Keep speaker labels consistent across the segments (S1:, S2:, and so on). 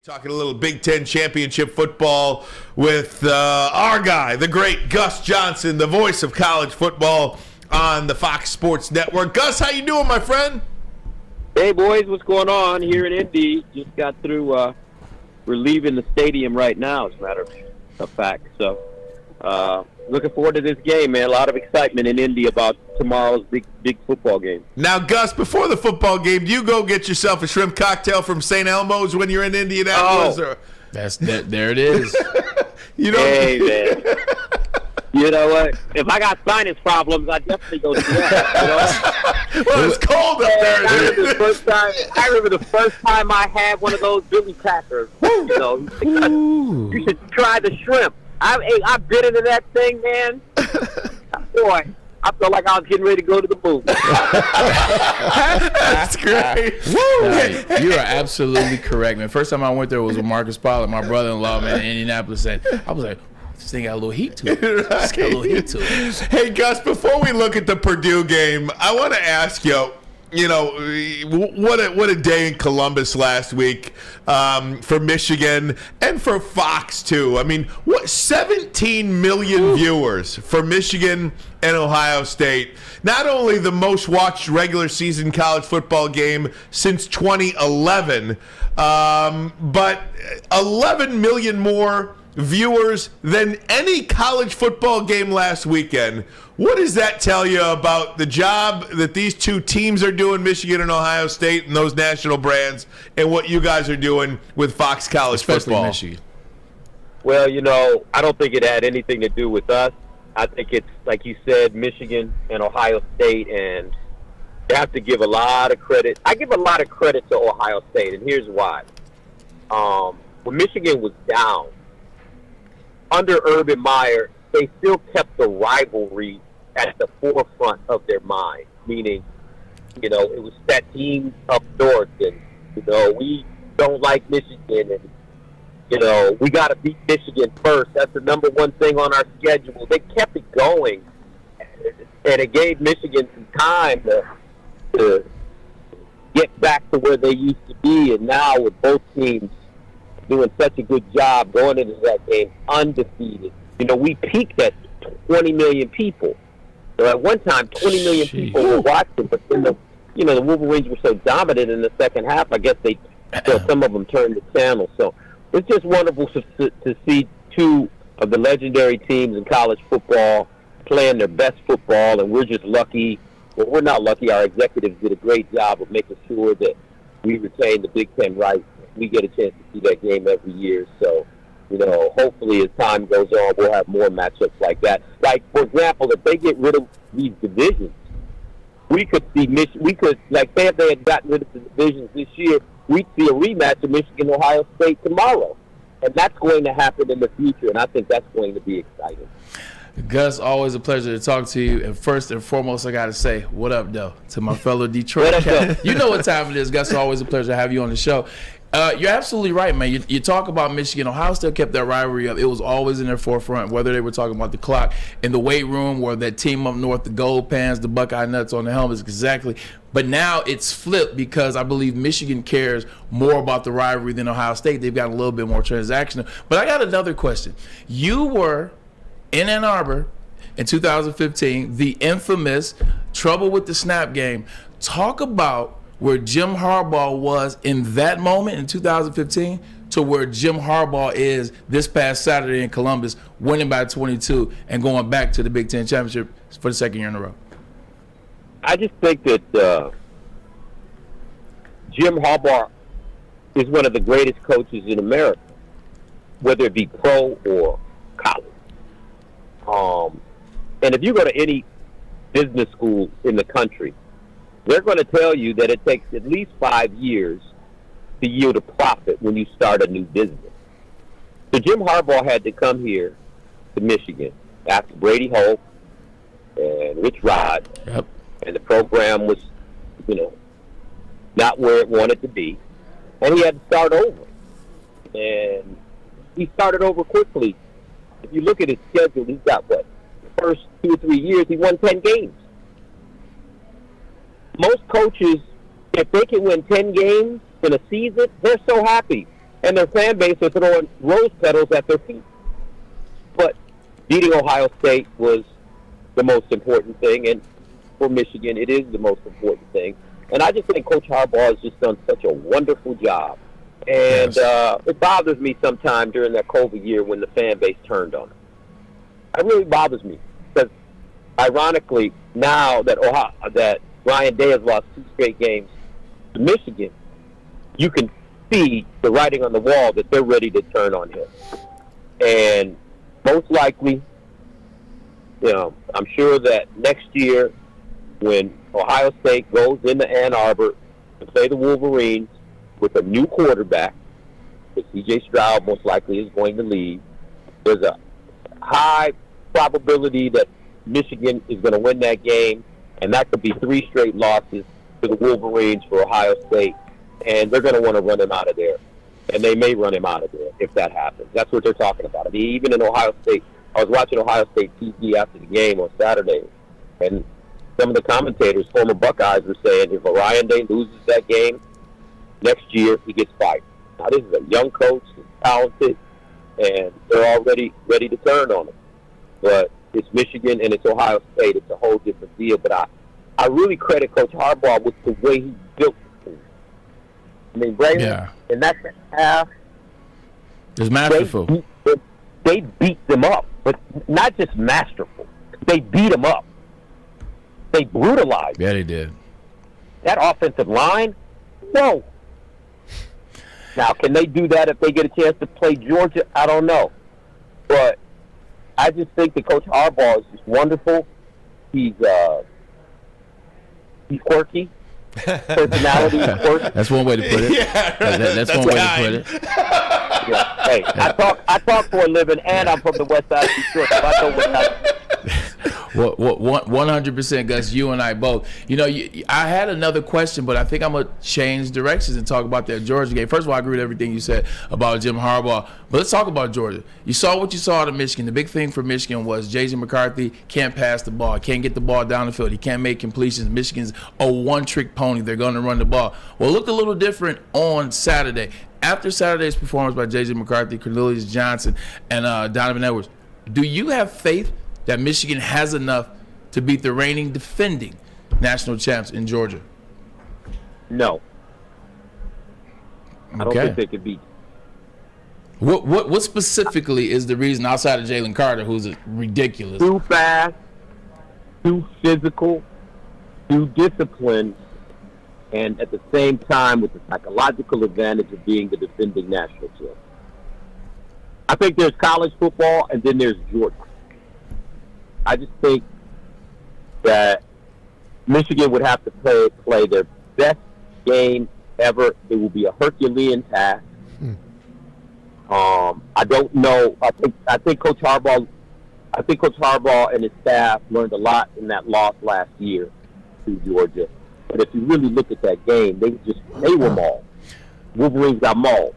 S1: Talking a little Big Ten championship football with our guy, the great Gus Johnson, the voice of college football on the Fox Sports Network. Gus, how you doing, my friend?
S2: Hey, boys, what's going on here in Indy? Just got through, we're leaving the stadium right now, as a matter of fact. So, looking forward to this game, man. A lot of excitement in Indy about tomorrow's big football game.
S1: Now, Gus, before the football game, do you go get yourself a shrimp cocktail from St. Elmo's when you're in Indianapolis?
S3: Oh, there it is.
S1: You know,
S2: hey, man. You know what? If I got sinus problems, I'd definitely go do that. You know?
S1: Well, it's cold up there.
S2: I remember the first time I had one of those Billy Crackers. You know, you should try the shrimp. I've bit into that thing, man. Boy, I felt like I was getting ready to go to the moon.
S1: That's great.
S3: You are absolutely correct, man. First time I went there was with Marcus Pollard, my brother-in-law, man, in Indianapolis, and I was like, this thing got a little heat to it. It's got a little heat to it.
S1: Hey, Gus, before we look at the Purdue game, I want to ask you, what a day in Columbus last week for Michigan and for Fox, too. I mean, 17 million viewers for Michigan and Ohio State. Not only the most watched regular season college football game since 2011, but 11 million more viewers than any college football game last weekend. What does that tell you about the job that these two teams are doing, Michigan and Ohio State, and those national brands, and what you guys are doing with Fox College football?
S3: Michigan.
S2: Well, I don't think it had anything to do with us. I think it's, like you said, Michigan and Ohio State, and you have to give a lot of credit. I give a lot of credit to Ohio State, and here's why. When Michigan was down, under Urban Meyer, they still kept the rivalry at the forefront of their mind, meaning, it was that team up north, and, we don't like Michigan, and, we got to beat Michigan first. That's the number one thing on our schedule. They kept it going, and it gave Michigan some time to get back to where they used to be, and now with both teams doing such a good job going into that game undefeated. We peaked at 20 million people. So at one time, 20 million people were watching, but then the Wolverines were so dominant in the second half, I guess some of them turned the channel. So it's just wonderful to see two of the legendary teams in college football playing their best football, and we're just lucky. Well, we're not lucky. Our executives did a great job of making sure that we retain the Big Ten rights. We get a chance to see that game every year. So, hopefully as time goes on, we'll have more matchups like that. Like, for example, if they get rid of these divisions, we could see say if they had gotten rid of the divisions this year, we'd see a rematch of Michigan-Ohio State tomorrow. And that's going to happen in the future, and I think that's going to be exciting.
S3: Gus, always a pleasure to talk to you. And first and foremost, I got to say, what up, though, to my fellow Detroit cat. You know what time it is, Gus. Always a pleasure to have you on the show. You're absolutely right, man. You talk about Michigan. Ohio still kept that rivalry up. It was always in their forefront, whether they were talking about the clock in the weight room or that team up north, the gold pants, the Buckeye nuts on the helmets, exactly. But now it's flipped because I believe Michigan cares more about the rivalry than Ohio State. They've got a little bit more transactional. But I got another question. You were in Ann Arbor in 2015, the infamous trouble with the snap game. Talk about where Jim Harbaugh was in that moment in 2015 to where Jim Harbaugh is this past Saturday in Columbus, winning by 22 and going back to the Big Ten championship for the second year in a row.
S2: I just think that Jim Harbaugh is one of the greatest coaches in America, whether it be pro or college. And if you go to any business school in the country, they're going to tell you that it takes at least 5 years to yield a profit when you start a new business. So Jim Harbaugh had to come here to Michigan after Brady Hoke and Rich Rod, and the program was, not where it wanted to be, and he had to start over. And he started over quickly. If you look at his schedule, he's got the first 2 or 3 years, he won 10 games. Most coaches, if they can win 10 games in a season, they're so happy. and their fan base are throwing rose petals at their feet. But beating Ohio State was the most important thing, and for Michigan, it is the most important thing. And I just think Coach Harbaugh has just done such a wonderful job. And it bothers me sometime during that COVID year when the fan base turned on him. It really bothers me because, ironically, now that Ryan Day has lost 2 straight games to Michigan, you can see the writing on the wall that they're ready to turn on him. And most likely, I'm sure that next year when Ohio State goes into Ann Arbor to play the Wolverines with a new quarterback, because C.J. Stroud most likely is going to leave, there's a high probability that Michigan is going to win that game, and that could be 3 straight losses to the Wolverines for Ohio State, and they're going to want to run him out of there. And they may run him out of there if that happens. That's what they're talking about. I mean, even in Ohio State, I was watching Ohio State TV after the game on Saturday, and some of the commentators, former Buckeyes, were saying if Ryan Day loses that game next year, he gets fired. Now, this is a young coach, he's talented, and they're already ready to turn on him. But it's Michigan and it's Ohio State. It's a whole different deal. But I really credit Coach Harbaugh with the way he built the team. I mean, Braylon, in that half,
S3: it's masterful.
S2: They beat them up, but not just masterful. They beat them up. They brutalized.
S3: Yeah, they did.
S2: That offensive line, no. Now, can they do that if they get a chance to play Georgia? I don't know. But I just think that Coach Harbaugh is just wonderful. He's quirky. Personality is quirky.
S3: That's one way to put it.
S1: Yeah,
S3: that's one way to put it.
S2: Yeah. Hey, I talk for a living, and I'm from the West Side of Detroit. So I know what I.
S3: 100%, Gus. You and I both. I had another question, but I think I'm gonna change directions and talk about that Georgia game. First of all, I agree with everything you said about Jim Harbaugh, but let's talk about Georgia. You saw what you saw out of Michigan. The big thing for Michigan was J.J. McCarthy can't pass the ball, can't get the ball down the field, he can't make completions. Michigan's a one-trick pony. They're going to run the ball. Well, it looked a little different on Saturday. After Saturday's performance by J.J. McCarthy, Cornelius Johnson, and Donovan Edwards, do you have faith that Michigan has enough to beat the reigning defending national champs in Georgia?
S2: No. I don't think they could beat.
S3: What specifically is the reason outside of Jalen Carter, who's ridiculous?
S2: Too fast, too physical, too disciplined, and at the same time with the psychological advantage of being the defending national champ. I think there's college football and then there's Georgia. I just think that Michigan would have to play their best game ever. It will be a Herculean task. I don't know. I think Coach Harbaugh and his staff learned a lot in that loss last year to Georgia. But if you really look at that game, they were mauled. Wolverines got mauled.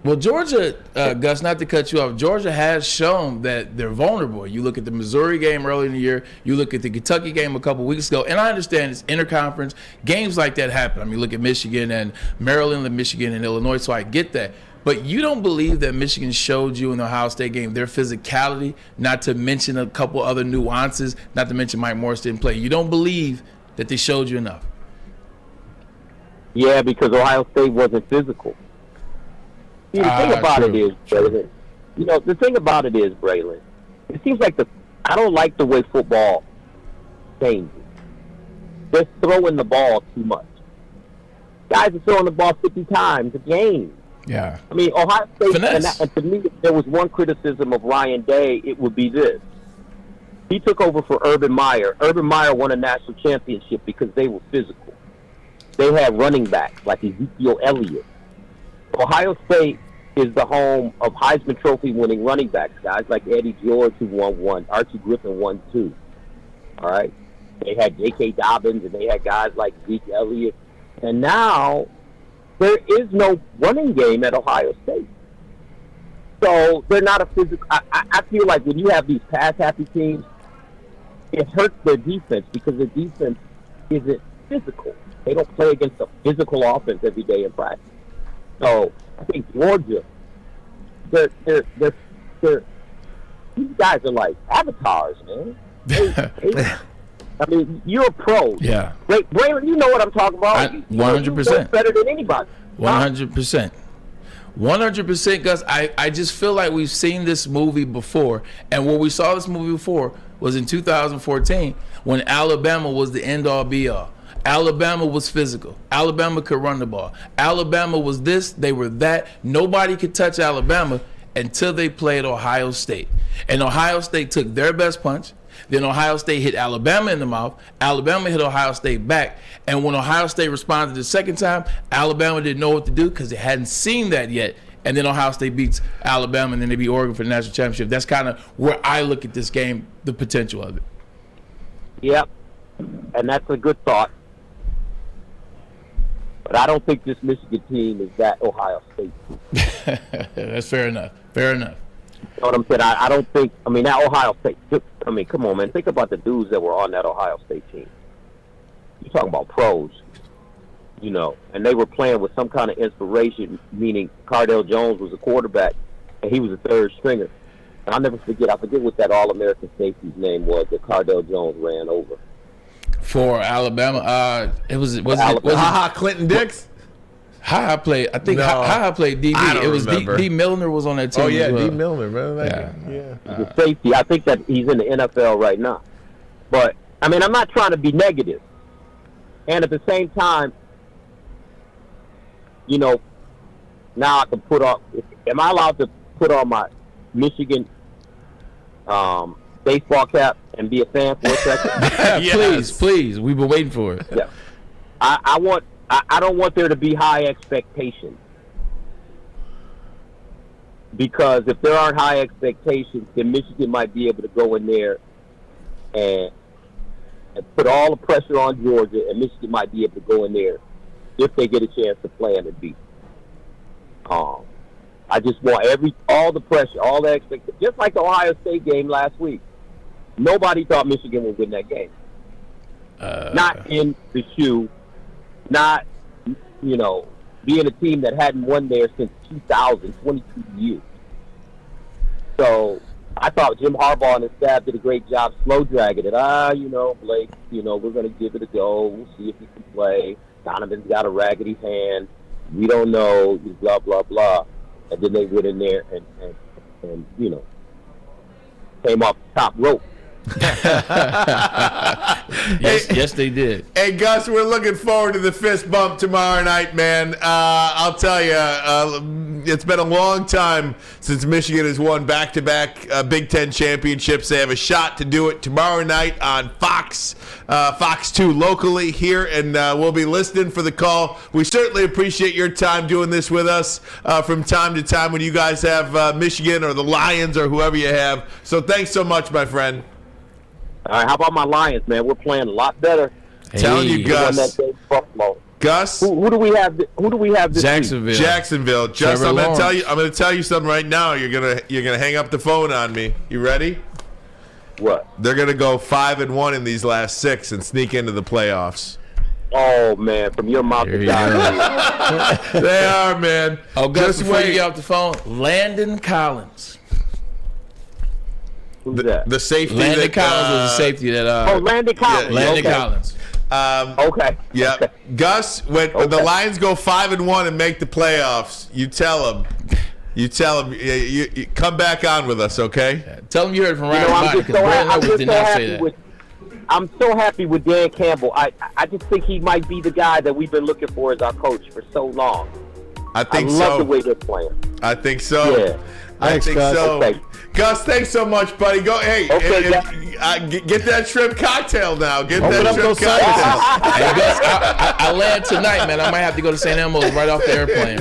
S3: Well, Georgia, Gus, not to cut you off, Georgia has shown that they're vulnerable. You look at the Missouri game early in the year, you look at the Kentucky game a couple weeks ago, and I understand it's interconference. Games like that happen. I mean, look at Michigan and Maryland and Michigan and Illinois, so I get that. But you don't believe that Michigan showed you in the Ohio State game their physicality, not to mention a couple other nuances, not to mention Mike Morris didn't play. You don't believe that they showed you enough?
S2: Yeah, because Ohio State wasn't physical. See, the thing about it is, Braylon, the thing about it is, Braylon, it seems like I don't like the way football changes. They're throwing the ball too much. Guys are throwing the ball 50 times a game.
S3: Yeah.
S2: I mean, Ohio State, and to me, if there was one criticism of Ryan Day, it would be this. He took over for Urban Meyer. Urban Meyer won a national championship because they were physical. They had running backs like Ezekiel Elliott. Ohio State is the home of Heisman Trophy winning running backs, guys like Eddie George, who won one, Archie Griffin won two. All right? They had J.K. Dobbins, and they had guys like Zeke Elliott. And now there is no running game at Ohio State. So they're not a physical. I feel like when you have these pass-happy teams, it hurts their defense because their defense isn't physical. They don't play against a physical offense every day in practice. So I think Georgia, they're these guys are like avatars, man. I mean, you're a pro.
S3: Yeah.
S2: Braylon, you know what I'm talking about.
S3: 100%.
S2: Better than anybody.
S3: 100%. 100%, Gus. I just feel like we've seen this movie before. And where we saw this movie before was in 2014 when Alabama was the end-all, be-all. Alabama was physical. Alabama could run the ball. Alabama was this, they were that. Nobody could touch Alabama until they played Ohio State. And Ohio State took their best punch. Then Ohio State hit Alabama in the mouth. Alabama hit Ohio State back. And when Ohio State responded the second time, Alabama didn't know what to do because they hadn't seen that yet. And then Ohio State beats Alabama, and then they beat Oregon for the national championship. That's kind of where I look at this game, the potential of it.
S2: Yep. And that's a good thought. But I don't think this Michigan team is that Ohio State team.
S3: That's fair enough. Fair enough.
S2: You know what I'm saying? I don't think, I mean, that Ohio State, I mean, come on, man. Think about the dudes that were on that Ohio State team. You're talking about pros, you know, and they were playing with some kind of inspiration, meaning Cardale Jones was a quarterback, and he was a third stringer. And I'll never forget, I forget what that All-American safety's name was that Cardale Jones ran over.
S3: For Alabama, was
S1: Clinton Dix?
S3: Ha played. I think Ha played DB.
S1: I don't
S3: it was
S1: remember.
S3: D Milner was on that team.
S1: Oh yeah,
S3: as well.
S1: D. Milner, brother. Yeah.
S2: The safety. I think that he's in the NFL right now. But I mean, I'm not trying to be negative. And at the same time, you know, now I can put on. Am I allowed to put on my Michigan baseball cap and be a fan for a second?
S3: Yes. Please. We've been waiting for it.
S2: Yeah. I don't want there to be high expectations. Because if there aren't high expectations, then Michigan might be able to go in there and put all the pressure on Georgia, and Michigan might be able to go in there if they get a chance to play and to beat. I just want all the pressure, all the expectations. Just like the Ohio State game last week. Nobody thought Michigan would win that game. Not in the shoe. Not, you know, being a team that hadn't won there since 2000, 22 years. So I thought Jim Harbaugh and his staff did a great job slow dragging it. You know, Blake, you know, we're going to give it a go. We'll see if he can play. Donovan's got a raggedy hand. We don't know. Blah, blah, blah. And then they went in there and you know, came off the top rope.
S3: Yes, they did.
S1: Hey, Gus, we're looking forward to the fist bump tomorrow night, man. I'll tell you, it's been a long time since Michigan has won back-to-back Big Ten championships. They have a shot to do it tomorrow night on Fox 2 locally here, and we'll be listening for the call. We certainly appreciate your time doing this with us from time to time when you guys have Michigan or the Lions or whoever you have. So thanks so much, my friend.
S2: All right, how about my Lions, man? We're playing a lot better.
S1: Telling you, Gus. Gus.
S2: Who do we have? Who do we have this
S3: Jacksonville.
S2: week?
S1: Jacksonville. Just, I'm gonna tell you something right now. You're gonna hang up the phone on me. You ready?
S2: What?
S1: They're gonna go 5-1 in these last 6 and sneak into the playoffs.
S2: Oh man, from your mouth to God.
S1: They are, man.
S3: Oh, Gus,
S1: Just
S3: before
S1: wait.
S3: you get off the phone, Landon Collins.
S2: Who's that?
S1: The safety.
S3: Landon Collins was a safety that.
S2: Landon Collins.
S3: Landon
S2: Okay.
S3: Collins.
S2: Okay.
S1: Yeah,
S2: Okay.
S1: Gus. When the Lions go 5-1 and make the playoffs, you tell them. You come back on with us, okay?
S3: Yeah. Tell him you heard from
S2: You
S3: Ryan
S2: know,
S3: Bonner because Brandon Edwards did not say that.
S2: I'm so happy with Dan Campbell. I just think he might be the guy that we've been looking for as our coach for so long.
S1: I think
S2: I love the way they're playing.
S1: I think so.
S2: Yeah.
S1: I think
S4: Gus.
S1: so.
S2: Okay.
S1: Gus, thanks so much, buddy. Go, hey,
S2: Okay,
S1: get that shrimp cocktail now. Get
S4: Open
S1: that
S4: up
S1: shrimp
S4: those
S1: cocktail.
S3: Hey, Gus, I land tonight, man. I might have to go to St. Elmo's right off the airplane.